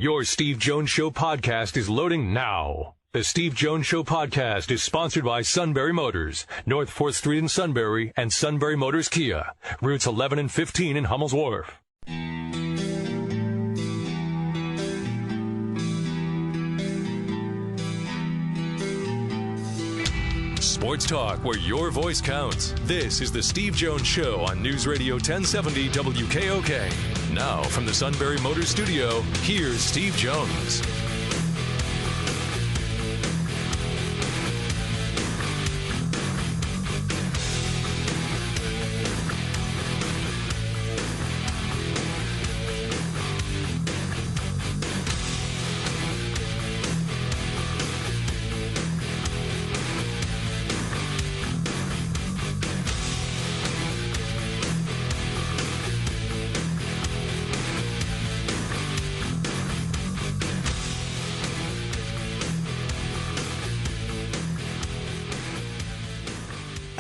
Your Steve Jones Show podcast is loading now. The Steve Jones Show podcast is sponsored by Sunbury Motors, North 4th Street in Sunbury, and Sunbury Motors Kia, routes 11 and 15 in Hummel's Wharf. Sports talk where your voice counts. This is the Steve Jones Show on News Radio 1070 WKOK. Now from the Sunbury Motors Studio, here's Steve Jones.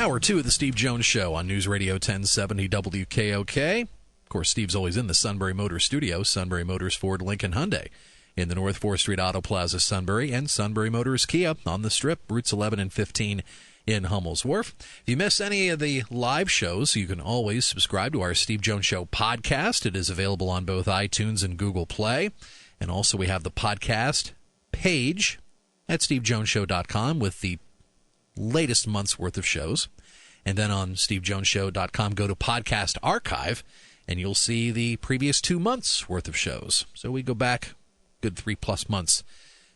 Hour 2 of the Steve Jones Show on News Radio 1070 WKOK. Of course, Steve's always in the Sunbury Motors studio, Sunbury Motors Ford Lincoln Hyundai in the North 4th Street Auto Plaza, Sunbury, and Sunbury Motors Kia on the Strip, routes 11 and 15 in Hummel's Wharf. If you miss any of the live shows, you can always subscribe to our Steve Jones Show podcast. It is available on both iTunes and Google Play. And also we have the podcast page at stevejonesshow.com with the latest month's worth of shows. And then on stevejonesshow.com, go to Podcast Archive, and you'll see the previous 2 months' worth of shows. So we go back good 3+ months.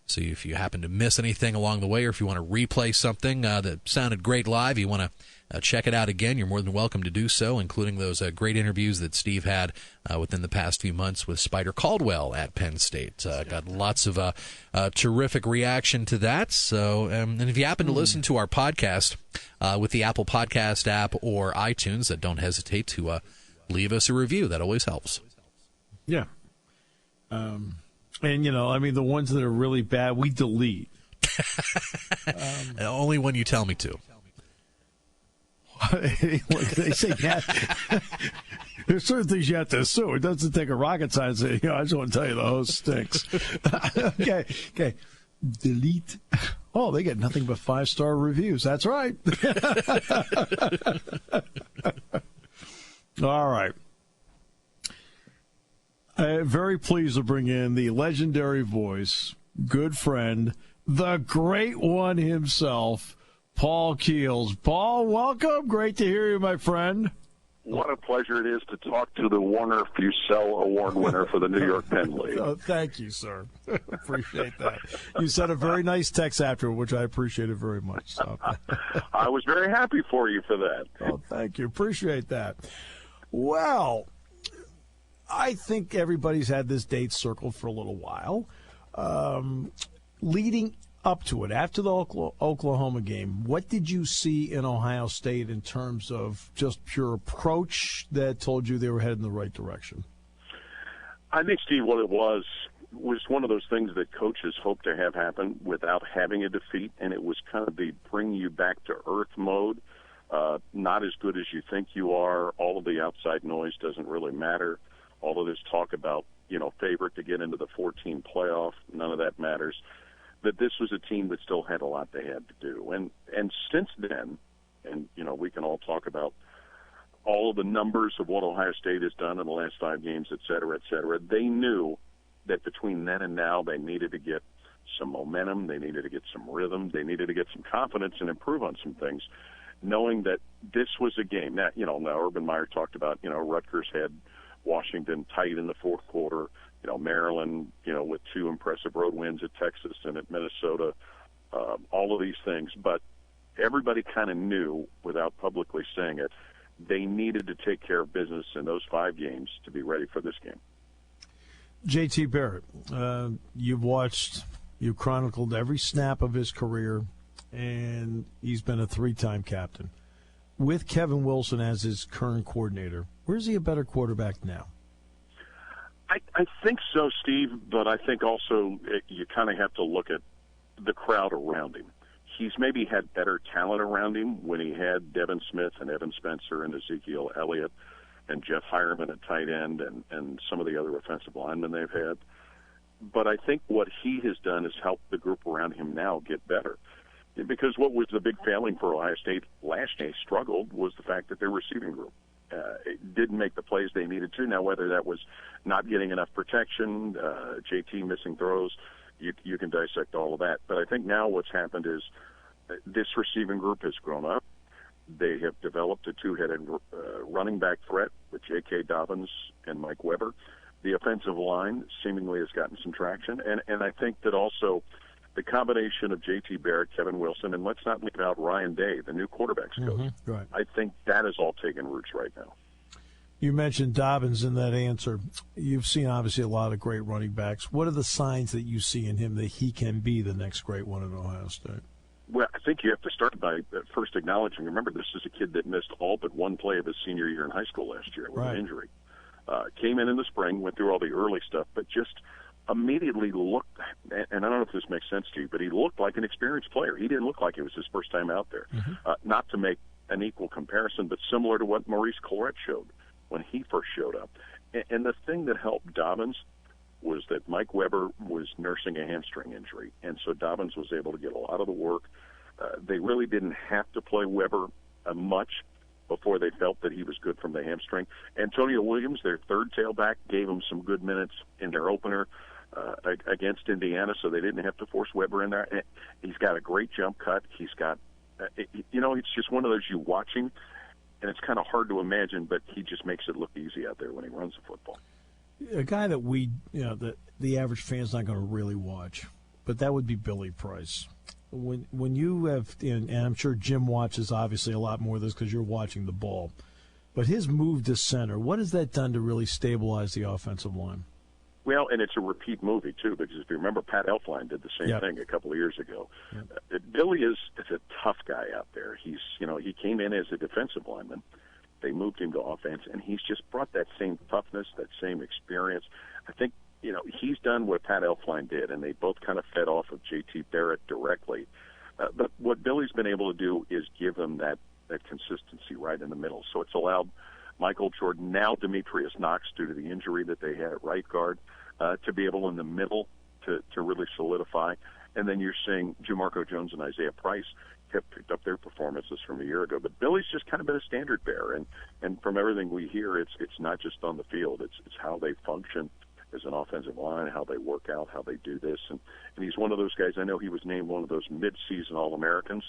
So if you happen to miss anything along the way, or if you want to replay something that sounded great live, you want to check it out again, you're more than welcome to do so, including those great interviews that Steve had within the past few months with Spider Caldwell at Penn State. Got lots of terrific reaction to that. So, and if you happen to listen to our podcast with the Apple Podcast app or iTunes, don't hesitate to leave us a review. That always helps. Yeah. And, the ones that are really bad, we delete. Only when you tell me to. They say that. There's certain things you have to assume. It doesn't take a rocket science to say, I just want to tell you the host stinks. Okay. Delete. Oh, they get nothing but 5-star reviews. That's right. All right. Very pleased to bring in the legendary voice, good friend, the great one himself, Paul Keels. Paul, welcome. Great to hear you, my friend. What a pleasure it is to talk to the Warner Fusell Award winner for the New York Penn League. Oh, thank you, sir. Appreciate that. You sent a very nice text after, which I appreciated very much. So. I was very happy for you for that. Oh, thank you. Appreciate that. Well, I think everybody's had this date circled for a little while. Leading up to it, after the Oklahoma game, what did you see in Ohio State in terms of just pure approach that told you they were heading in the right direction? I think, Steve, what it was one of those things that coaches hope to have happen without having a defeat, and it was kind of the bring you back to earth mode. Not as good as you think you are. All of the outside noise doesn't really matter. All of this talk about, favorite to get into the 14 playoff, none of that matters. That this was a team that still had a lot they had to do. And since then, and, we can all talk about all of the numbers of what Ohio State has done in the last 5 games, et cetera, they knew that between then and now they needed to get some momentum, they needed to get some rhythm, they needed to get some confidence and improve on some things, knowing that this was a game. Now, Urban Meyer talked about, Rutgers had Washington tight in the fourth quarter. Maryland, with 2 impressive road wins at Texas and at Minnesota, all of these things. But everybody kind of knew, without publicly saying it, they needed to take care of business in those 5 games to be ready for this game. J.T. Barrett, you've chronicled every snap of his career, and he's been a 3-time captain. With Kevin Wilson as his current coordinator, where's he a better quarterback now? I think so, Steve, but I think also you kind of have to look at the crowd around him. He's maybe had better talent around him when he had Devin Smith and Evan Spencer and Ezekiel Elliott and Jeff Hireman at tight end and some of the other offensive linemen they've had. But I think what he has done is help the group around him now get better. Because what was the big failing for Ohio State last year struggled was the fact that their receiving group it didn't make the plays they needed to. Now, whether that was not getting enough protection, JT missing throws, you can dissect all of that. But I think now what's happened is this receiving group has grown up. They have developed a two-headed running back threat with J.K. Dobbins and Mike Weber. The offensive line seemingly has gotten some traction. And I think that also the combination of J.T. Barrett, Kevin Wilson, and let's not leave out Ryan Day, the new quarterback's coach. Right. I think that is all taking roots right now. You mentioned Dobbins in that answer. You've seen, obviously, a lot of great running backs. What are the signs that you see in him that he can be the next great one at Ohio State? Well, I think you have to start by first acknowledging, remember, this is a kid that missed all but one play of his senior year in high school last year with an injury. Came in the spring, went through all the early stuff, but just immediately looked, and I don't know if this makes sense to you, but he looked like an experienced player. He didn't look like it was his first time out there. Not to make an equal comparison, but similar to what Maurice Clarett showed when he first showed up. And the thing that helped Dobbins was that Mike Weber was nursing a hamstring injury, and so Dobbins was able to get a lot of the work. They really didn't have to play Weber much before they felt that he was good from the hamstring. Antonio Williams, their third tailback, gave him some good minutes in their opener against Indiana, so they didn't have to force Weber in there. He's got a great jump cut. He's got, it's just one of those you watch him, and it's kind of hard to imagine, but he just makes it look easy out there when he runs the football. A guy that that the average fan's not going to really watch, but that would be Billy Price. When you have, and I'm sure Jim watches obviously a lot more of this because you're watching the ball, but his move to center, what has that done to really stabilize the offensive line? Well, and it's a repeat movie, too, because if you remember, Pat Elflein did the same thing a couple of years ago. Billy is a tough guy out there. He came in as a defensive lineman. They moved him to offense, and he's just brought that same toughness, that same experience. I think, he's done what Pat Elflein did, and they both kind of fed off of J.T. Barrett directly. But what Billy's been able to do is give them that consistency right in the middle. So it's allowed Michael Jordan, now Demetrius Knox, due to the injury that they had at right guard, to be able in the middle to really solidify. And then you're seeing Jamarco Jones and Isaiah Price have picked up their performances from a year ago. But Billy's just kind of been a standard bearer. And from everything we hear, it's not just on the field. It's how they function as an offensive line, how they work out, how they do this. And he's one of those guys. I know he was named one of those mid-season All-Americans.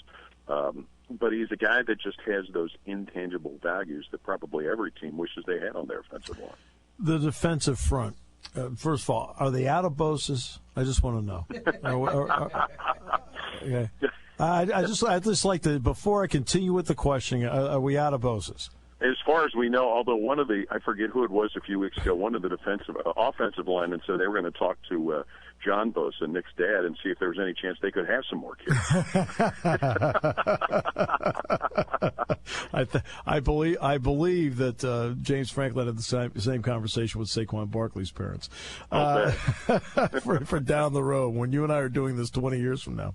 But he's a guy that just has those intangible values that probably every team wishes they had on their offensive line. The defensive front. First of all, are they out of Bosa's? I just want to know. Okay. I just like to, before I continue with the questioning, are we out of Bosa's? As far as we know, although one of the, I forget who it was a few weeks ago, one of the offensive linemen said they were going to talk to John Bosa, Nick's dad, and see if there was any chance they could have some more kids. I believe that James Franklin had the same conversation with Saquon Barkley's parents for down the road when you and I are doing this 20 years from now.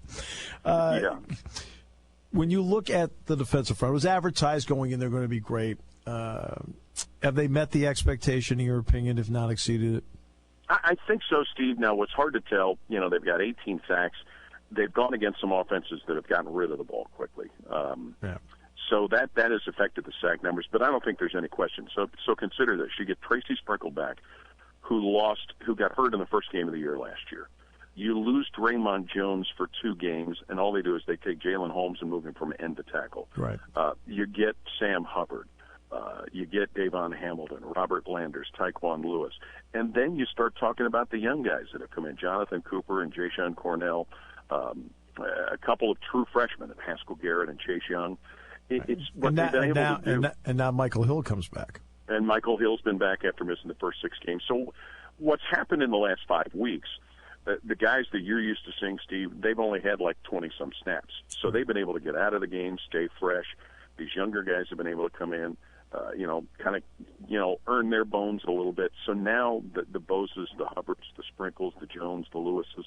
When you look at the defensive front, it was advertised going in they're going to be great. Have they met the expectation, in your opinion, if not exceeded it? I think so, Steve. Now, what's hard to tell, they've got 18 sacks. They've gone against some offenses that have gotten rid of the ball quickly. So that has affected the sack numbers, but I don't think there's any question. So consider this. You get Tracy Sprinkle back, who got hurt in the first game of the year last year. You lose Draymond Jones for 2 games, and all they do is they take Jalen Holmes and move him from end to tackle. Right. You get Sam Hubbard. You get Davon Hamilton, Robert Landers, Tyquan Lewis. And then you start talking about the young guys that have come in, Jonathan Cooper and Jayshon Cornell, a couple of true freshmen, Haskell Garrett and Chase Young. It's what they've been able to do. And now Michael Hill comes back. And Michael Hill's been back after missing the first 6 games. So what's happened in the last 5 weeks, the guys that you're used to seeing, Steve, they've only had like 20-some snaps. So they've been able to get out of the game, stay fresh. These younger guys have been able to come in, earn their bones a little bit. So now the Boses, the Hubbards, the Sprinkles, the Jones, the Lewises,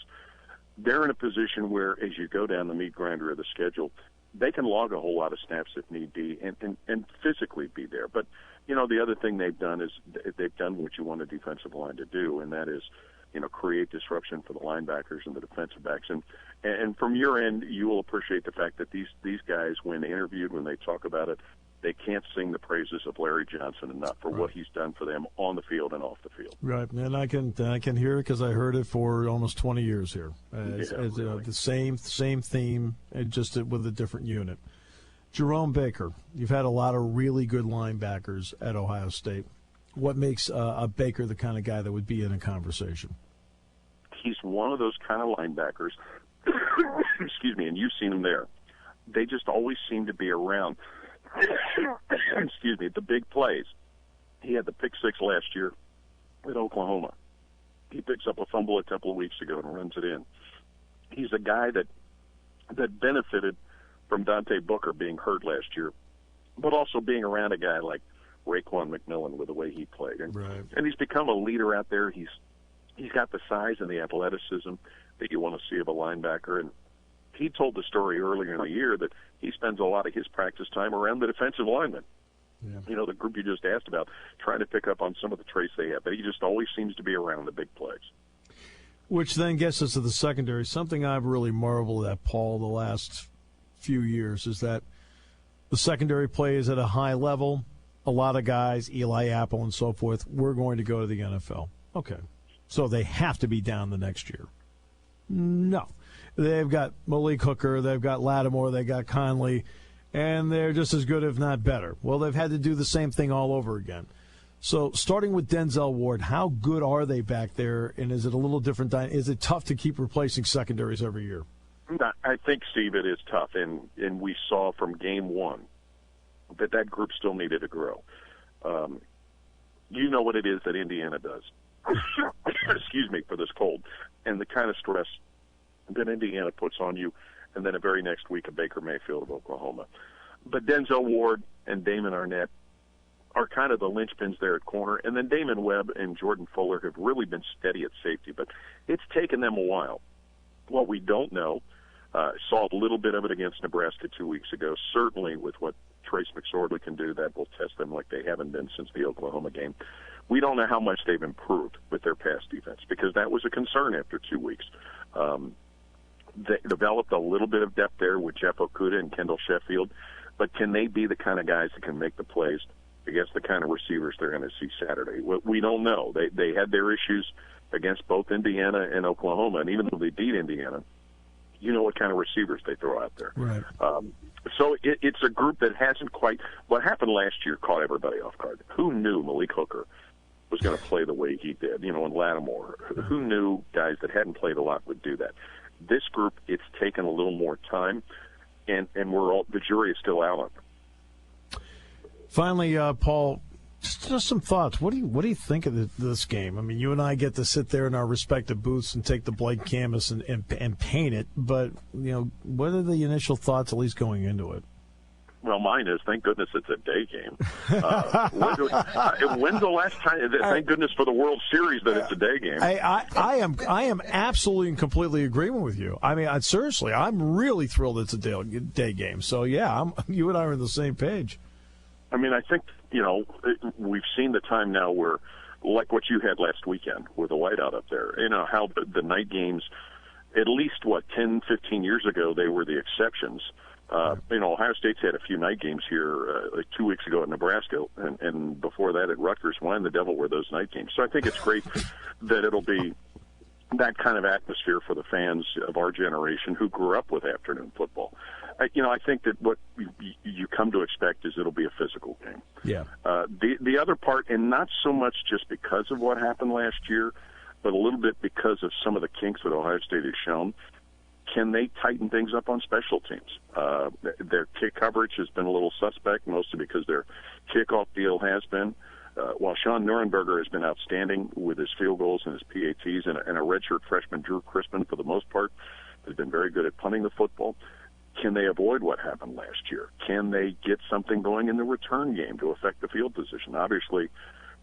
they're in a position where as you go down the meat grinder of the schedule, they can log a whole lot of snaps if need be and physically be there. But, the other thing they've done is they've done what you want a defensive line to do, and that is create disruption for the linebackers and the defensive backs. And from your end, you will appreciate the fact that these guys, when interviewed, when they talk about it, they can't sing the praises of Larry Johnson enough for what he's done for them on the field and off the field. Right, and I can hear it because I heard it for almost 20 years here. The same theme, just with a different unit. Jerome Baker, you've had a lot of really good linebackers at Ohio State. What makes a Baker the kind of guy that would be in a conversation? He's one of those kind of linebackers, excuse me, and you've seen him there. They just always seem to be around, excuse me, the big plays. He had the pick six last year at Oklahoma. He picks up a fumble a couple of weeks ago and runs it in. He's a guy that benefited from Dante Booker being hurt last year, but also being around a guy like Raekwon McMillan with the way he played. And he's become a leader out there. He's got the size and the athleticism that you want to see of a linebacker. And he told the story earlier in the year that he spends a lot of his practice time around the defensive linemen. Yeah. The group you just asked about, trying to pick up on some of the traits they have. But he just always seems to be around the big plays. Which then gets us to the secondary. Something I've really marveled at, Paul, the last few years is that the secondary play is at a high level. A lot of guys, Eli Apple and so forth, we're going to go to the NFL. Okay. So they have to be down the next year. No. They've got Malik Hooker, they've got Lattimore, they've got Conley, and they're just as good, if not better. Well, they've had to do the same thing all over again. So starting with Denzel Ward, how good are they back there, and is it a little different? Is it tough to keep replacing secondaries every year? I think, Steve, it is tough, and we saw from game one that group still needed to grow. You know what it is that Indiana does. Excuse me for this cold. And the kind of stress that Indiana puts on you, and then the very next week a Baker Mayfield of Oklahoma. But Denzel Ward and Damon Arnett are kind of the linchpins there at corner, and then Damon Webb and Jordan Fuller have really been steady at safety, but it's taken them a while. What we don't know, saw a little bit of it against Nebraska 2 weeks ago, certainly with what Trace McSorley can do, that will test them like they haven't been since the Oklahoma game. We don't know how much they've improved with their pass defense, because that was a concern after 2 weeks. They developed a little bit of depth there with Jeff Okudah and Kendall Sheffield, but can they be the kind of guys that can make the plays against the kind of receivers they're going to see Saturday? We don't know. They had their issues against both Indiana and Oklahoma, and even though they beat Indiana, you know what kind of receivers they throw out there. Right. So it's a group that hasn't quite – what happened last year caught everybody off guard. Who knew Malik Hooker was going to play the way he did, and Lattimore? Who knew guys that hadn't played a lot would do that? This group, it's taken a little more time, and the jury is still out on them. Finally, Paul, just some thoughts. What do you think of this game? I mean, you and I get to sit there in our respective booths and take the blank canvas and paint it. But what are the initial thoughts, at least going into it? Well, mine is, thank goodness it's a day game. When's the last time? Thank goodness for the World Series that it's a day game. I am absolutely and completely agreeing with you. I mean, seriously, I'm really thrilled it's a day game. So yeah, you and I are on the same page. I mean, I think, we've seen the time now where, like what you had last weekend with the whiteout up there, how the night games, at least, 10, 15 years ago, they were the exceptions. Ohio State's had a few night games here, like 2 weeks ago at Nebraska, and before that at Rutgers. Why in the devil were those night games? So I think it's great that it'll be that kind of atmosphere for the fans of our generation who grew up with afternoon football. I think that what you come to expect is it'll be a physical game. Yeah. The other part, and not so much just because of what happened last year, but a little bit because of some of the kinks that Ohio State has shown, can they tighten things up on special teams? Their kick coverage has been a little suspect, mostly because their kickoff deal has been. While Sean Nurenberger has been outstanding with his field goals and his PATs, and a redshirt freshman, Drew Crispin, for the most part, has been very good at punting the football. Can they avoid what happened last year? Can they get something going in the return game to affect the field position? Obviously,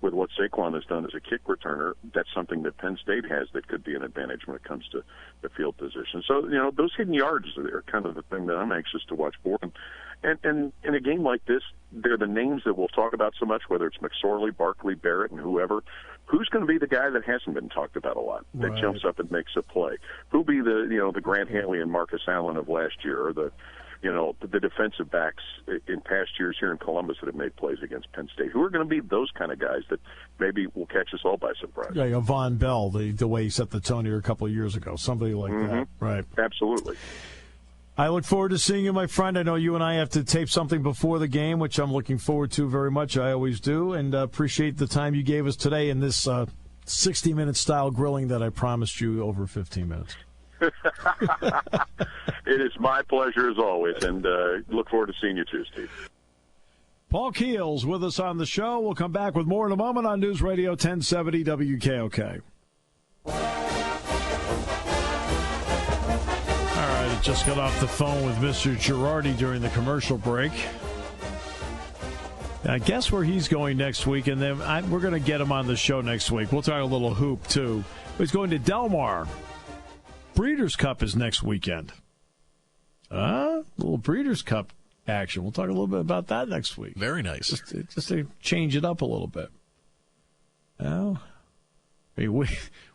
with what Saquon has done as a kick returner, that's something that Penn State has that could be an advantage when it comes to the field position. So, those hidden yards are kind of the thing that I'm anxious to watch for. And in a game like this, they're the names that we'll talk about so much, whether it's McSorley, Barkley, Barrett, and whoever. who's going to be the guy that hasn't been talked about a lot, that jumps up and makes a play? Who'll be the Grant Hanley and Marcus Allen of last year, or the defensive backs in past years here in Columbus that have made plays against Penn State? Who are going to be those kind of guys that maybe will catch us all by surprise? Yeah, Von Bell, the way he set the tone here a couple of years ago, somebody like that, right? Absolutely. I look forward to seeing you, my friend. I know you and I have to tape something before the game, which I'm looking forward to very much. I always do, and appreciate the time you gave us today in this 60-minute style grilling that I promised you over 15 minutes. It is my pleasure as always, and look forward to seeing you too, Steve. Paul Keels with us on the show. We'll come back with more in a moment on News Radio 1070 WKOK. All right, I just got off the phone with Mr. Girardi during the commercial break. I guess where he's going next week, and then we're going to get him on the show next week. We'll talk a little hoop, too. He's going to Del Mar. Breeders' Cup is next weekend. A little Breeders' Cup action. We'll talk a little bit about that next week. Very nice. Just to change it up a little bit. Well, I mean,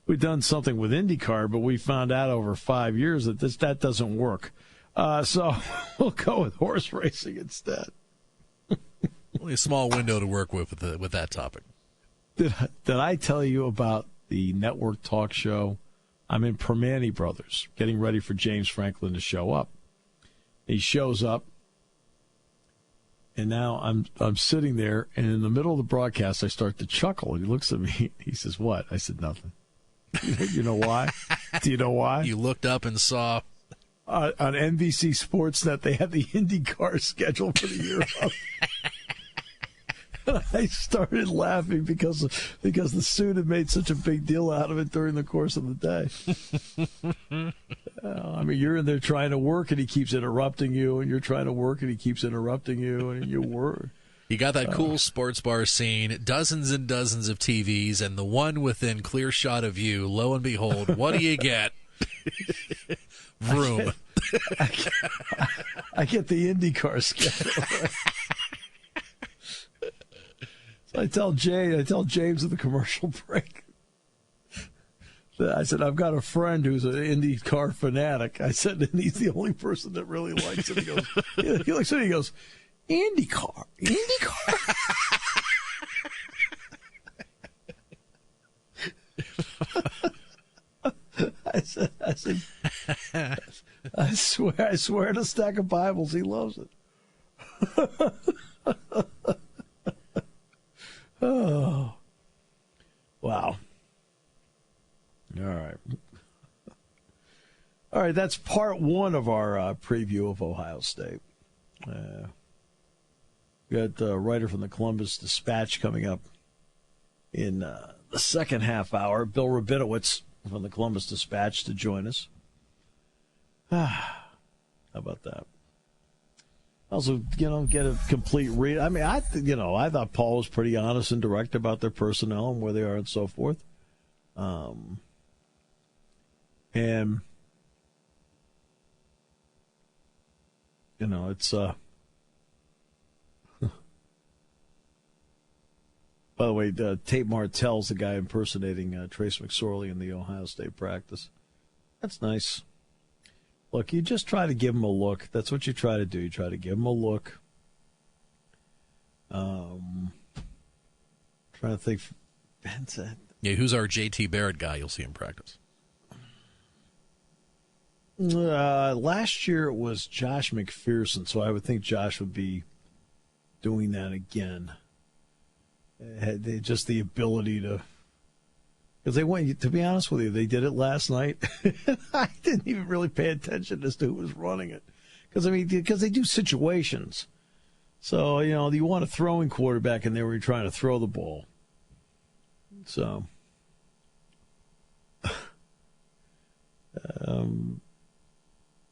we've done something with IndyCar, but we found out over 5 years that that doesn't work. So we'll go with horse racing instead. Only a small window to work with that topic. Did I tell you about the network talk show? I'm in Permane Brothers, getting ready for James Franklin to show up. He shows up, and now I'm sitting there, and in the middle of the broadcast, I start to chuckle. And he looks at me. He says, "What?" I said, "Nothing." You know why? Do you know why? You looked up and saw on NBC Sportsnet they had the IndyCar schedule for the year up. I started laughing because the suit had made such a big deal out of it during the course of the day. I mean, you're in there trying to work, and he keeps interrupting you, and you're trying to work, and he keeps interrupting you, and you work. You got that cool sports bar scene, dozens and dozens of TVs, and the one within clear shot of you, lo and behold, what do you get? Room. I get the IndyCar schedule. I tell James at the commercial break. I said, I've got a friend who's an IndyCar fanatic. I said, and he's the only person that really likes it. He goes, he looks at me, he goes, IndyCar. I swear to stack of Bibles, he loves it. Oh, wow. All right, that's part one of our preview of Ohio State. We got a writer from the Columbus Dispatch coming up in the second half hour, Bill Rabinowitz from the Columbus Dispatch to join us. How about that? Also, get a complete read. I mean, I thought Paul was pretty honest and direct about their personnel and where they are and so forth. And it's by the way, Tate Martell's the guy impersonating Trace McSorley in the Ohio State practice. That's nice. Look, you just try to give him a look. That's what you try to do. You try to give him a look. Trying to think. Yeah, who's our JT Barrett guy you'll see in practice? Last year it was Josh McPherson, so I would think Josh would be doing that again. Just the ability to. Because they went, to be honest with you, they did it last night. I didn't even really pay attention as to who was running it. Because they do situations. So, you want a throwing quarterback in there where you're trying to throw the ball. So,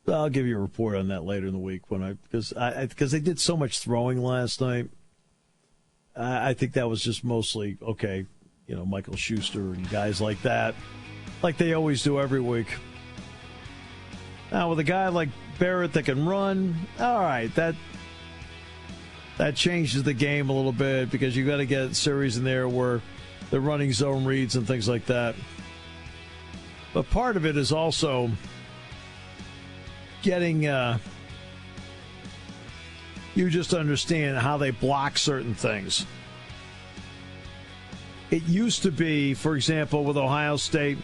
I'll give you a report on that later in the week because they did so much throwing last night. I think that was just mostly, okay, Michael Schuster and guys like that, like they always do every week. Now, with a guy like Barrett that can run, all right, that changes the game a little bit because you got to get series in there where They're running zone reads and things like that. But part of it is also getting you just understand how they block certain things. It used to be, for example, with Ohio State,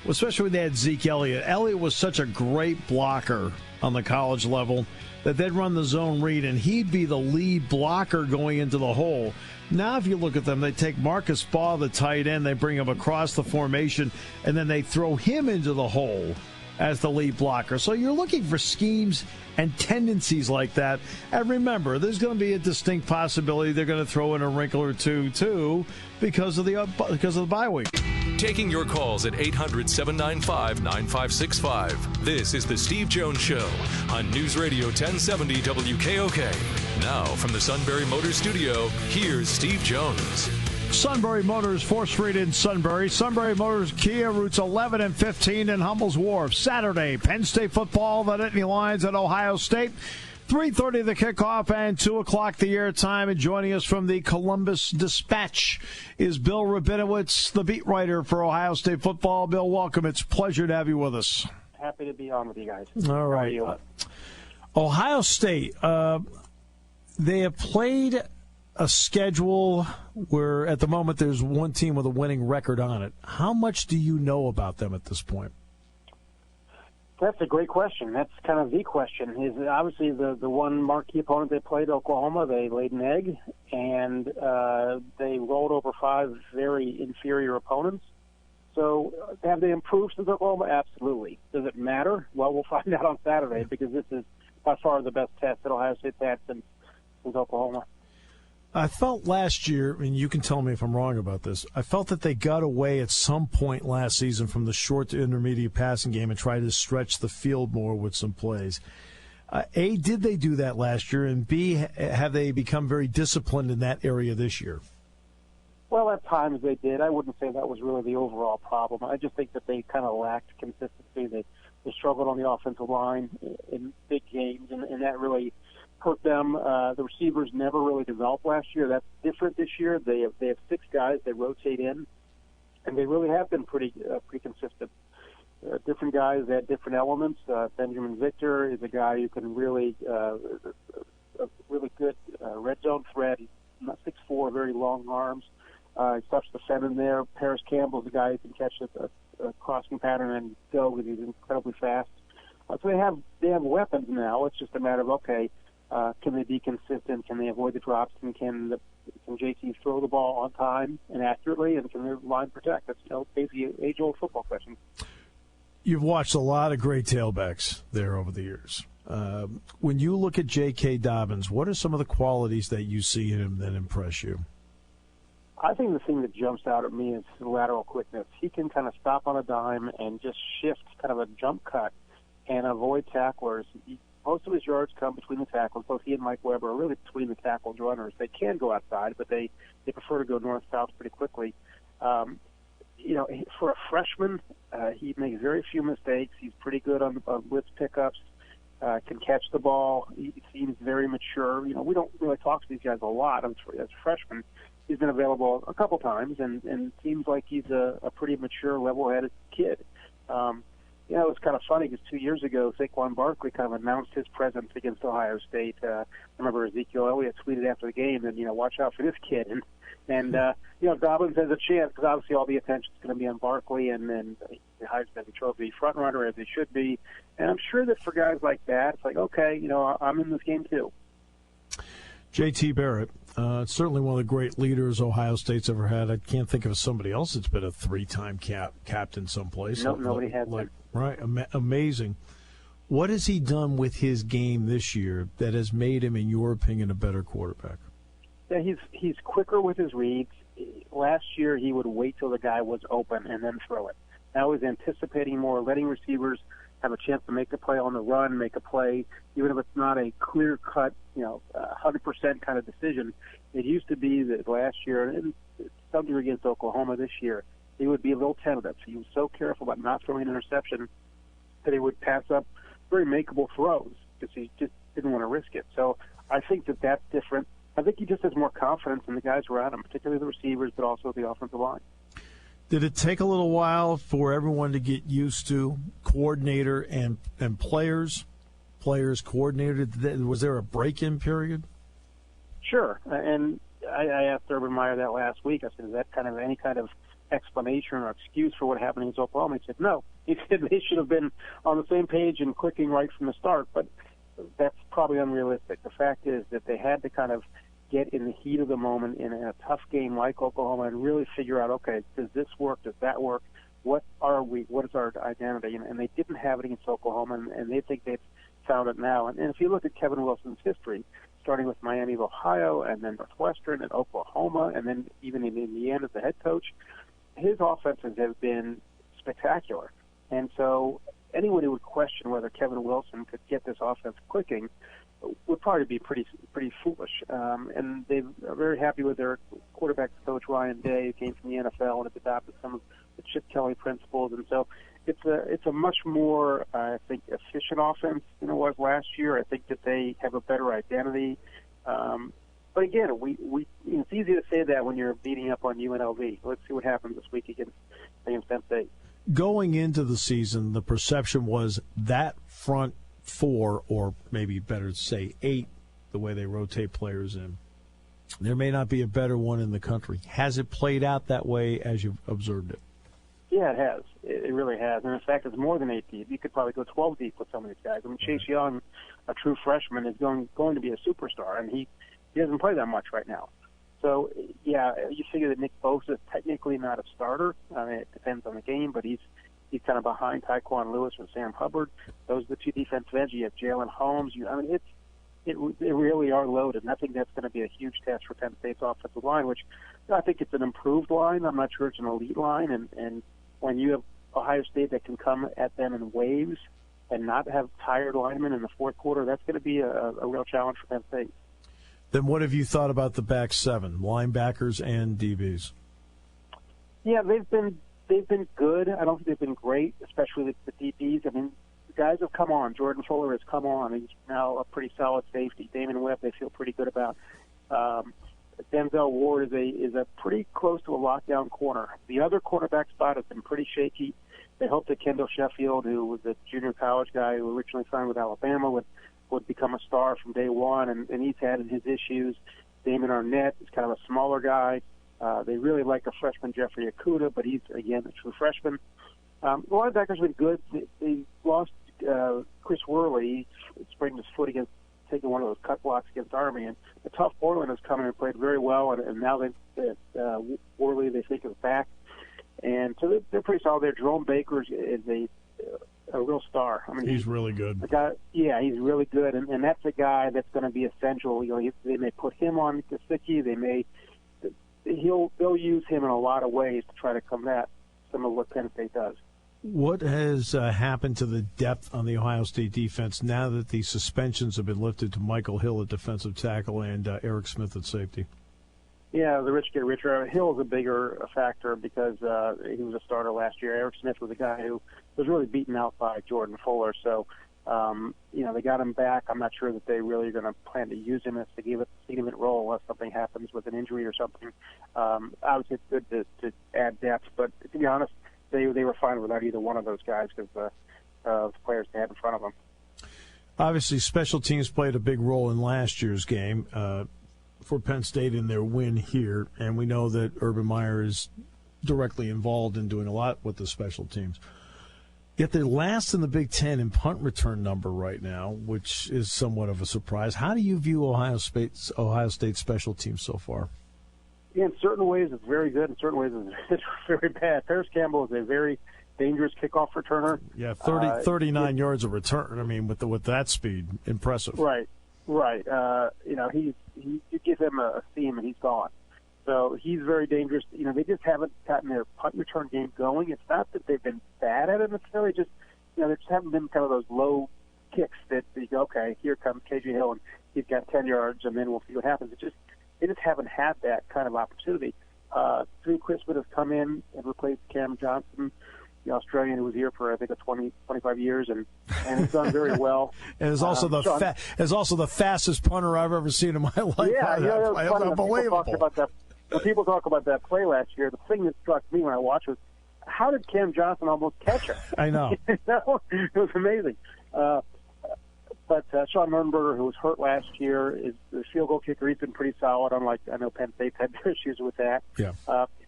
especially when they had Zeke Elliott. Elliott was such a great blocker on the college level that they'd run the zone read, and he'd be the lead blocker going into the hole. Now, if you look at them, they take Marcus Baugh, the tight end, they bring him across the formation, and then they throw him into the hole as the lead blocker. So you're looking for schemes and tendencies like that. And remember, there's going to be a distinct possibility they're going to throw in a wrinkle or two, too, because of the bye week. Taking your calls at 800-795-9565. This is The Steve Jones Show on News Radio 1070 WKOK. Now, from the Sunbury Motors Studio, here's Steve Jones. Sunbury Motors, 4th Street in Sunbury. Sunbury Motors Kia, routes 11 and 15 in Hummel's Wharf. Saturday, Penn State football, the Nittany Lions at Ohio State. 3:30 the kickoff and 2 o'clock the airtime. And joining us from the Columbus Dispatch is Bill Rabinowitz, the beat writer for Ohio State football. Bill, welcome. It's a pleasure to have you with us. Happy to be on with you guys. All right. Ohio State, they have played a schedule where at the moment there's one team with a winning record on it. How much do you know about them at this point? That's a great question. That's kind of the question. Is obviously the one marquee opponent they played, Oklahoma, they laid an egg, and they rolled over 5 very inferior opponents. So have they improved since Oklahoma? Absolutely. Does it matter? Well, we'll find out on Saturday, because this is by far the best test that Ohio State's had since Oklahoma. I felt last year, and you can tell me if I'm wrong about this, I felt that they got away at some point last season from the short to intermediate passing game and tried to stretch the field more with some plays. A, did they do that last year? And B, have they become very disciplined in that area this year? Well, at times they did. I wouldn't say that was really the overall problem. I just think that they kind of lacked consistency. They struggled on the offensive line in big games, and that really hurt them. The receivers never really developed last year. That's different this year. They have 6 guys they rotate in, and they really have been pretty consistent. Different guys at different elements. Benjamin Victor is a guy who can really a really good red zone threat. He's not 6'4", very long arms. He stops the Fenn in there. Paris Campbell is a guy who can catch a crossing pattern and go because he's incredibly fast. So they have weapons now. It's just a matter of, okay, can they be consistent? Can they avoid the drops? And can JT throw the ball on time and accurately? And can their line protect? That's basically an age-old football question. You've watched a lot of great tailbacks there over the years. When you look at J.K. Dobbins, what are some of the qualities that you see in him that impress you? I think the thing that jumps out at me is lateral quickness. He can kind of stop on a dime and just shift kind of a jump cut and avoid tacklers. Most of his yards come between the tackles. Both he and Mike Weber are really between the tackles runners. They can go outside, but they prefer to go north-south pretty quickly. For a freshman, he makes very few mistakes. He's pretty good on blitz pickups, can catch the ball. He seems very mature. We don't really talk to these guys a lot as a freshman. He's been available a couple times and seems like he's a pretty mature, level-headed kid. It's kind of funny because 2 years ago, Saquon Barkley kind of announced his presence against Ohio State. I remember Ezekiel Elliott tweeted after the game, and watch out for this kid. And Dobbins has a chance because obviously all the attention is going to be on Barkley and the Heisman Trophy frontrunner, as he should be. And I'm sure that for guys like that, it's like, okay, I'm in this game too. J.T. Barrett, certainly one of the great leaders Ohio State's ever had. I can't think of somebody else that's been a 3-time captain someplace. No, nobody has been. Right, amazing. What has he done with his game this year that has made him, in your opinion, a better quarterback? Yeah, he's quicker with his reads. Last year, he would wait till the guy was open and then throw it. Now he's anticipating more, letting receivers have a chance to make a play on the run, make a play, even if it's not a clear-cut, 100% kind of decision. It used to be that last year, and some degree against Oklahoma this year, he would be a little tentative. He was so careful about not throwing an interception that he would pass up very makeable throws because he just didn't want to risk it. So I think that that's different. I think he just has more confidence in the guys around him, particularly the receivers, but also the offensive line. Did it take a little while for everyone to get used to coordinator and players coordinator? Was there a break-in period? Sure, and I asked Urban Meyer that last week. I said, is that kind of any kind of explanation or excuse for what happened in Oklahoma? He said, no. He said they should have been on the same page and clicking right from the start, but that's probably unrealistic. The fact is that they had to kind of get in the heat of the moment in a tough game like Oklahoma and really figure out, okay, does this work? Does that work? What are we? What is our identity? And they didn't have it against Oklahoma, and they think they've found it now. And if you look at Kevin Wilson's history, starting with Miami of Ohio and then Northwestern and Oklahoma and then even in Indiana as the head coach, his offenses have been spectacular. And so anyone who would question whether Kevin Wilson could get this offense clicking would probably be pretty foolish. And they are very happy with their quarterback coach, Ryan Day, who came from the NFL and has adopted some of the Chip Kelly principles. And so it's a much more, I think, efficient offense than it was last year. I think that they have a better identity. But again, it's easy to say that when you're beating up on UNLV. Let's see what happens this week against Penn State. Going into the season, the perception was that front four, or maybe better to say 8, the way they rotate players in, there may not be a better one in the country. Has it played out that way as you've observed it? Yeah, it has. It really has. And in fact, it's more than 8 deep. You could probably go 12 deep with some of these guys. I mean, Chase Young, a true freshman, is going to be a superstar, and he doesn't play that much right now. So, yeah, you figure that Nick Bosa is technically not a starter. I mean, it depends on the game, but he's kind of behind Tyquan Lewis and Sam Hubbard. Those are the 2 defensive ends. You have Jalen Holmes. They really are loaded, and I think that's going to be a huge test for Penn State's offensive line, which I think it's an improved line. I'm not sure it's an elite line, and when you have Ohio State that can come at them in waves and not have tired linemen in the fourth quarter, that's going to be a real challenge for Penn State. Then what have you thought about the back 7, linebackers and DBs? Yeah, they've been good. I don't think they've been great, especially the DBs. I mean, the guys have come on. Jordan Fuller has come on. He's now a pretty solid safety. Damon Webb, they feel pretty good about. Denzel Ward is a pretty close to a lockdown corner. The other cornerback spot has been pretty shaky. They hope that Kendall Sheffield, who was a junior college guy who originally signed with Alabama, would become a star from day one, and he's had his issues. Damon Arnett is kind of a smaller guy. They really like the freshman Jeffrey Okuda, but he's, again, a true freshman. The linebackers have been good. They lost Chris Worley. He sprained his foot against taking one of those cut blocks against Army. And the tough Portland has come in and played very well, and now Worley, they think, is back. And so they're pretty solid there. Jerome Baker is a real star. I mean, he's really good. He's really good, and that's a guy that's going to be essential. You know, they may put him on Gesicki. They'll use him in a lot of ways to try to combat some of what Penn State does. What has happened to the depth on the Ohio State defense now that the suspensions have been lifted to Michael Hill at defensive tackle and Eric Smith at safety? Yeah, the rich get richer. Hill is a bigger factor because he was a starter last year. Eric Smith was a guy who was really beaten out by Jordan Fuller. So, they got him back. I'm not sure that they really are going to plan to use him as to give it a significant role unless something happens with an injury or something. Obviously, it's good to add depth, but to be honest, they were fine without either one of those guys because of the players they had in front of them. Obviously, special teams played a big role in last year's game for Penn State in their win here, and we know that Urban Meyer is directly involved in doing a lot with the special teams. Yet they're last in the Big Ten in punt return number right now, which is somewhat of a surprise. How do you view Ohio State's special teams so far? Yeah, in certain ways it's very good. In certain ways it's very bad. Paris Campbell is a very dangerous kickoff returner. Yeah, 39 yards of return. I mean, with that speed, impressive. Right. You give him a seam and he's gone. So he's very dangerous. They just haven't gotten their punt return game going. It's not that they've been bad at it necessarily. Just there just haven't been kind of those low kicks that you go, okay, here comes KJ Hill and he's got 10 yards and then we'll see what happens. They just haven't had that kind of opportunity. Drew Crispin has come in and replaced Cam Johnson, the Australian who was here for I think 25 years, and he's done very well. And is also the fastest punter I've ever seen in my life. Yeah, it's unbelievable. when people talk about that play last year, the thing that struck me when I watched was, how did Cam Johnson almost catch her? I know. It was amazing. But Sean Mernberger, who was hurt last year, is the field goal kicker. He's been pretty solid, unlike I know Penn State's had their issues with that. Yeah.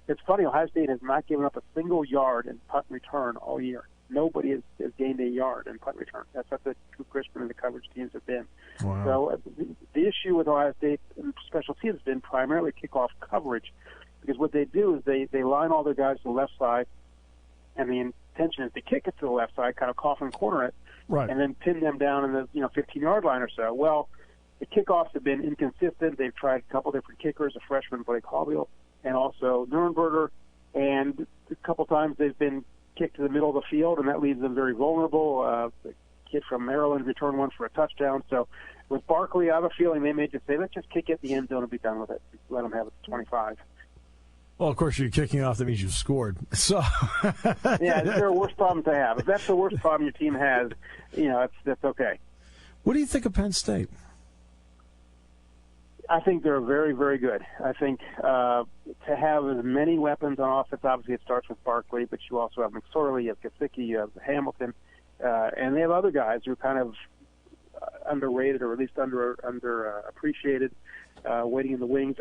It's funny, Ohio State has not given up a single yard in punt return all year. Nobody has gained a yard in punt return. That's what the Drew Crispin and the coverage teams have been. Wow. So the issue with Ohio State special teams has been primarily kickoff coverage, because what they do is they line all their guys to the left side, and the intention is to kick it to the left side, kind of coffin corner it, Right. and then pin them down in the 15-yard line or so. Well, the kickoffs have been inconsistent. They've tried a couple different kickers, a freshman, Blake Hallbill, and also Nurnberger, and a couple times they've been kicked to the middle of the field, and that leaves them very vulnerable. The kid from Maryland returned one for a touchdown. So with Barkley, I have a feeling they may just say, let's just kick it in the end zone and be done with it. Let them have it at 25. Well, of course, you're kicking off. That means you've scored. So, yeah, they're a worse problem to have. If that's the worst problem your team has, that's okay. What do you think of Penn State? I think they're very, very good. I think to have as many weapons on offense, obviously it starts with Barkley, but you also have McSorley, you have Gesicki, you have Hamilton, and they have other guys who are kind of underrated or at least underappreciated, waiting in the wings.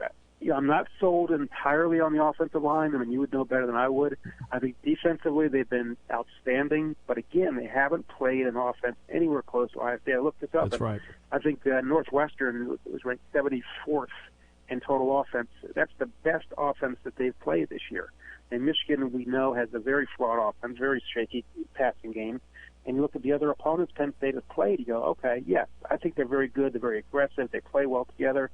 I'm not sold entirely on the offensive line. I mean, you would know better than I would. I think defensively they've been outstanding, but again, they haven't played an offense anywhere close to Ohio State. I looked this up. That's right. I think Northwestern was ranked 74th in total offense. That's the best offense that they've played this year. And Michigan, we know, has a very flawed offense, very shaky passing game. And you look at the other opponents Penn State has played, you go, okay, yes, I think they're very good. They're very aggressive. They play well together.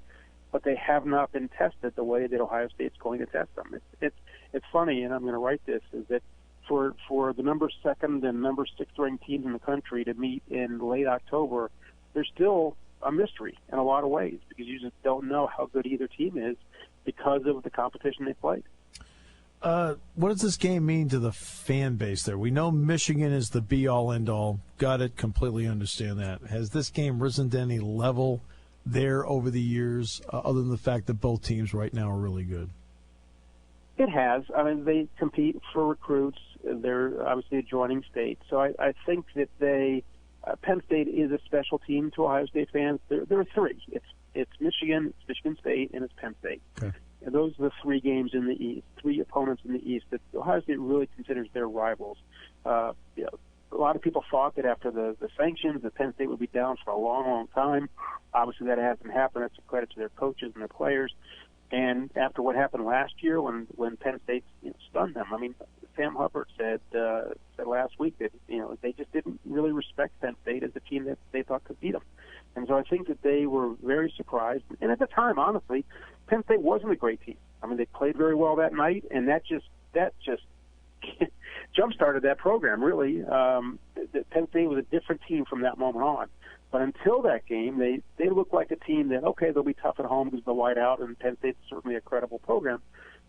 But they have not been tested the way that Ohio State's going to test them. It's funny, and I'm going to write this, is that for the number 2nd and number 6th ranked teams in the country to meet in late October, there's still a mystery in a lot of ways, because you just don't know how good either team is because of the competition they played. What does this game mean to the fan base there? We know Michigan is the be-all, end-all. Got it, completely understand that. Has this game risen to any level there over the years, other than the fact that both teams right now are really good? It has. I mean, they compete for recruits. They're obviously a joining state. So I think that Penn State is a special team to Ohio State fans. There are three. It's Michigan, it's Michigan State, and it's Penn State. Okay. And those are the three games in the East, three opponents in the East that Ohio State really considers their rivals. A lot of people thought that after the sanctions that Penn State would be down for a long, long time. Obviously, that hasn't happened. That's a credit to their coaches and their players. And after what happened last year when Penn State stunned them, I mean, Sam Hubbard said last week that they just didn't really respect Penn State as a team that they thought could beat them. And so I think that they were very surprised. And at the time, honestly, Penn State wasn't a great team. I mean, they played very well that night, and that just jump-started that program, really. Penn State was a different team from that moment on. But until that game, they looked like a team that, okay, they'll be tough at home because of the whiteout, and Penn State's certainly a credible program.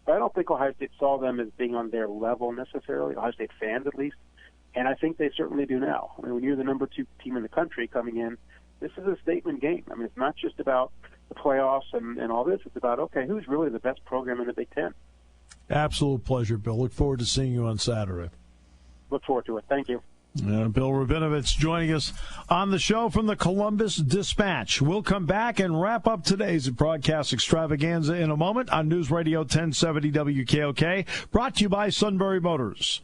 But I don't think Ohio State saw them as being on their level necessarily, Ohio State fans at least. And I think they certainly do now. I mean, when you're the number 2 team in the country coming in, this is a statement game. I mean, it's not just about the playoffs and all this. It's about, okay, who's really the best program in the Big Ten? Absolute pleasure, Bill. Look forward to seeing you on Saturday. Look forward to it. Thank you. Bill Rabinowitz joining us on the show from the Columbus Dispatch. We'll come back and wrap up today's broadcast extravaganza in a moment on News Radio 1070 WKOK, brought to you by Sunbury Motors.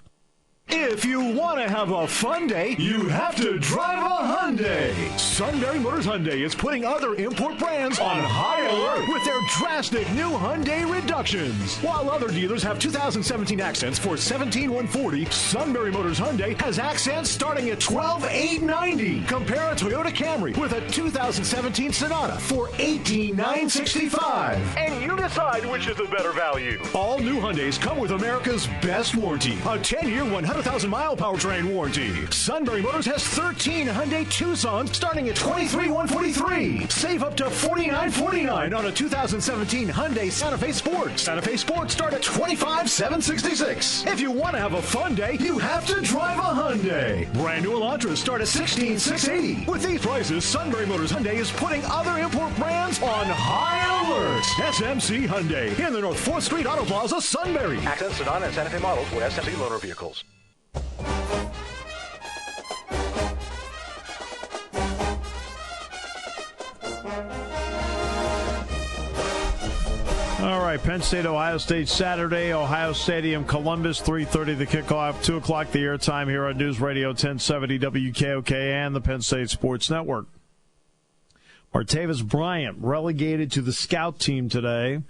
If you want to have a fun day, you have to drive a Hyundai. Sunbury Motors Hyundai is putting other import brands on high alert with their drastic new Hyundai reductions. While other dealers have 2017 Accents for $17,140, Sunbury Motors Hyundai has Accents starting at $12,890. Compare a Toyota Camry with a 2017 Sonata for $18,965. And you decide which is the better value. All new Hyundais come with America's best warranty, a 10-year, 100 100,000-mile powertrain warranty. Sunbury Motors has 13 Hyundai Tucsons starting at $23,143. Save up to $49,49 on a 2017 Hyundai Santa Fe Sport. Santa Fe Sports start at $25,766. If you want to have a fun day, you have to drive a Hyundai. Brand new Elantras start at $16,680. With these prices, Sunbury Motors Hyundai is putting other import brands on high alert. SMC Hyundai in the North 4th Street Auto Plaza, Sunbury. Accent sedan and Santa Fe models with SMC loaner vehicles. All right, Penn State, Ohio State, Saturday, Ohio Stadium, Columbus, 3:30 the kickoff, 2 o'clock the airtime here on News Radio 1070 WKOK and the Penn State Sports Network. Martavis Bryant relegated to the scout team today,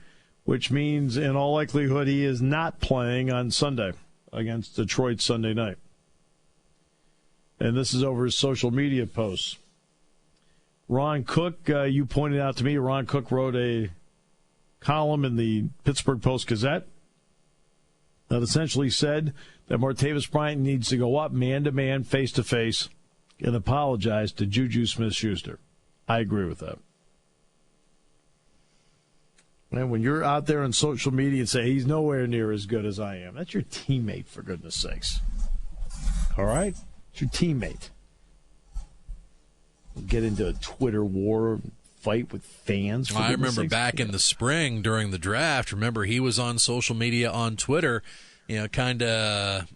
which means in all likelihood he is not playing on Sunday against Detroit Sunday night. And this is over his social media posts. Ron Cook, you pointed out to me, Ron Cook wrote a column in the Pittsburgh Post-Gazette that essentially said that Martavis Bryant needs to go up man-to-man, face-to-face, and apologize to Juju Smith-Schuster. I agree with that. And when you're out there on social media and say he's nowhere near as good as I am, that's your teammate, for goodness sakes. All right? It's your teammate. Get into a Twitter war, fight with fans. I remember back in the spring during the draft, remember he was on social media on Twitter, kind of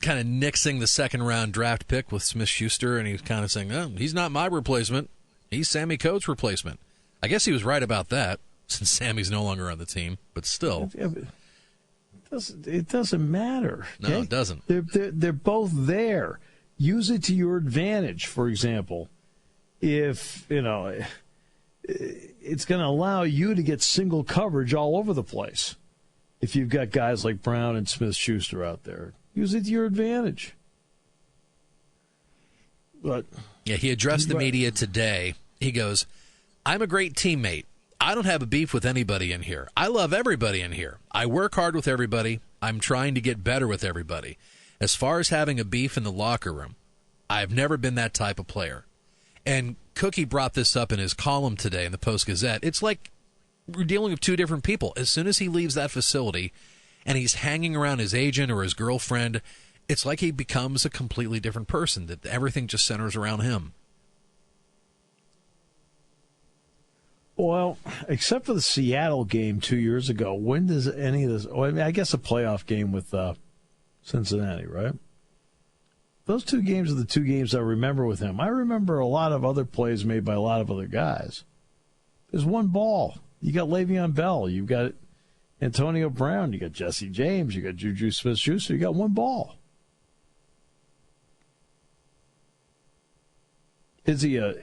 nixing the second-round draft pick with Smith-Schuster, and he was kind of saying, oh, he's not my replacement. He's Sammy Coates' replacement. I guess he was right about that, since Sammy's no longer on the team, but still. It doesn't matter. Okay? No, it doesn't. They're both there. Use it to your advantage, for example. If, it's going to allow you to get single coverage all over the place. If you've got guys like Brown and Smith-Schuster out there, use it to your advantage. But yeah, he addressed the media today. He goes, I'm a great teammate. I don't have a beef with anybody in here. I love everybody in here. I work hard with everybody. I'm trying to get better with everybody. As far as having a beef in the locker room, I've never been that type of player. And Cookie brought this up in his column today in the Post-Gazette. It's like we're dealing with two different people. As soon as he leaves that facility and he's hanging around his agent or his girlfriend, it's like he becomes a completely different person, that everything just centers around him. Well, except for the Seattle game 2 years ago, when does any of this... Well, I mean, I guess a playoff game with Cincinnati, right? Those two games are the two games I remember with him. I remember a lot of other plays made by a lot of other guys. There's one ball. You got Le'Veon Bell. You've got Antonio Brown. You got Jesse James. You got Juju Smith-Schuster. You got one ball. Is he a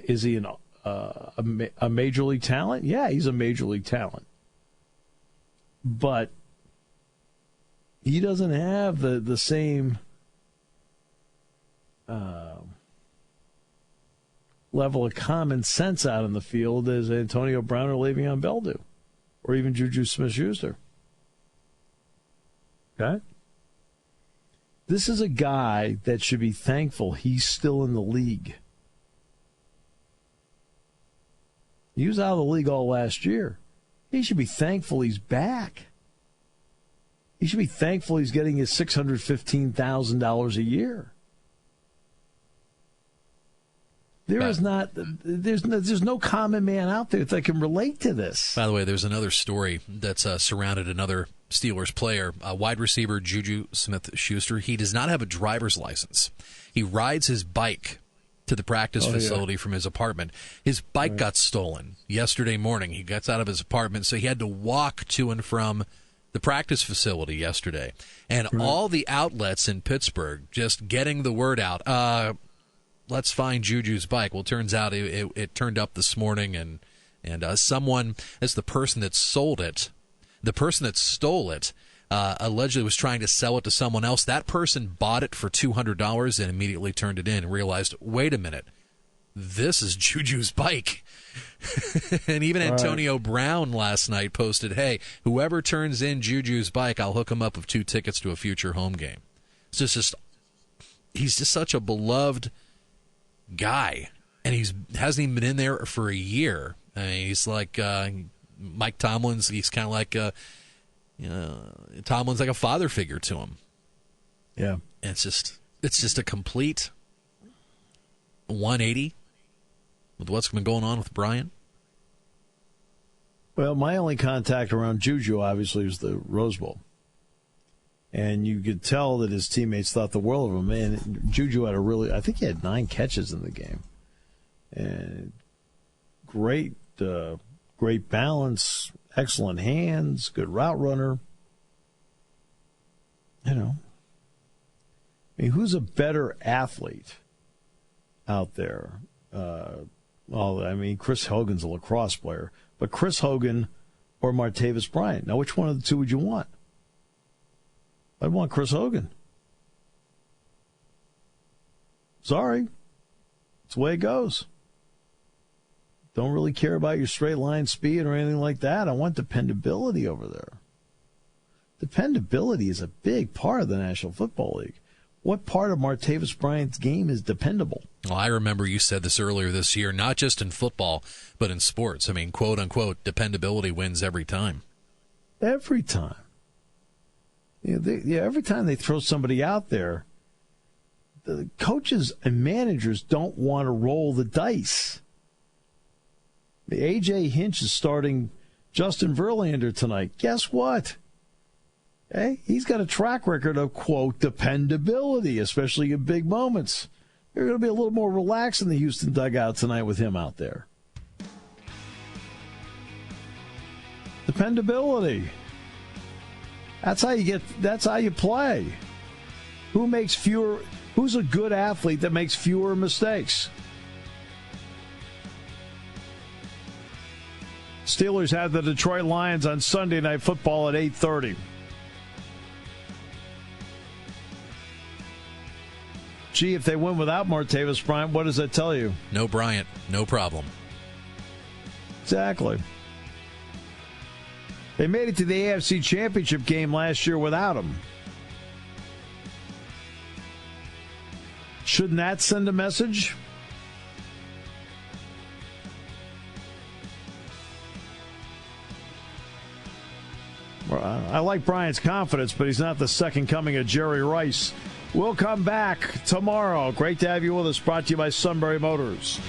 major league talent? Yeah, he's a major league talent. But he doesn't have the same level of common sense out in the field as Antonio Brown or Le'Veon Bell do, or even Juju Smith-Schuster. Okay? This is a guy that should be thankful he's still in the league. He was out of the league all last year. He should be thankful he's back. He should be thankful he's getting his $615,000 a year. There's no common man out there that can relate to this. By the way, there's another story that's surrounded another Steelers player, wide receiver Juju Smith-Schuster. He does not have a driver's license. He rides his bike to the practice facility from his apartment. His bike got stolen yesterday morning. He gets out of his apartment, so he had to walk to and from the practice facility yesterday. And all the outlets in Pittsburgh just getting the word out, let's find Juju's bike. Well, it turns out it turned up this morning, and someone, as the person that sold it, the person that stole it, allegedly was trying to sell it to someone else. That person bought it for $200 and immediately turned it in and realized, wait a minute, this is Juju's bike. And even Antonio Brown last night posted, hey, whoever turns in Juju's bike, I'll hook him up with 2 tickets to a future home game. It's just he's just such a beloved guy, and hasn't even been in there for a year. I mean, he's like Mike Tomlin's. He's kind of like Tomlin's like a father figure to him. Yeah, and it's just a complete 180 with what's been going on with Bryant. Well, my only contact around Juju, obviously, was the Rose Bowl. And you could tell that his teammates thought the world of him. And Juju had I think he had 9 catches in the game. And great balance, excellent hands, good route runner. You know, I mean, who's a better athlete out there? Chris Hogan's a lacrosse player, but Chris Hogan or Martavis Bryant. Now, which one of the two would you want? I'd want Chris Hogan. Sorry. It's the way it goes. Don't really care about your straight line speed or anything like that. I want dependability over there. Dependability is a big part of the National Football League. What part of Martavis Bryant's game is dependable? Well, I remember you said this earlier this year, not just in football, but in sports. I mean, quote unquote, dependability wins every time. Every time. Every time they throw somebody out there, the coaches and managers don't want to roll the dice. The A.J. Hinch is starting Justin Verlander tonight. Guess what? Hey, he's got a track record of, quote, dependability, especially in big moments. You're going to be a little more relaxed in the Houston dugout tonight with him out there. Dependability. That's how you play. Who's a good athlete that makes fewer mistakes? Steelers have the Detroit Lions on Sunday Night Football at 8:30. Gee, if they win without Martavis Bryant, what does that tell you? No Bryant, no problem. Exactly. They made it to the AFC Championship game last year without him. Shouldn't that send a message? Well, I like Bryant's confidence, but he's not the second coming of Jerry Rice. We'll come back tomorrow. Great to have you with us. Brought to you by Sunbury Motors.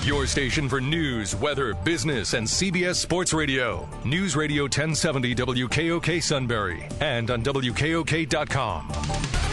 Your station for news, weather, business, and CBS Sports Radio. News Radio 1070 WKOK Sunbury and on WKOK.com.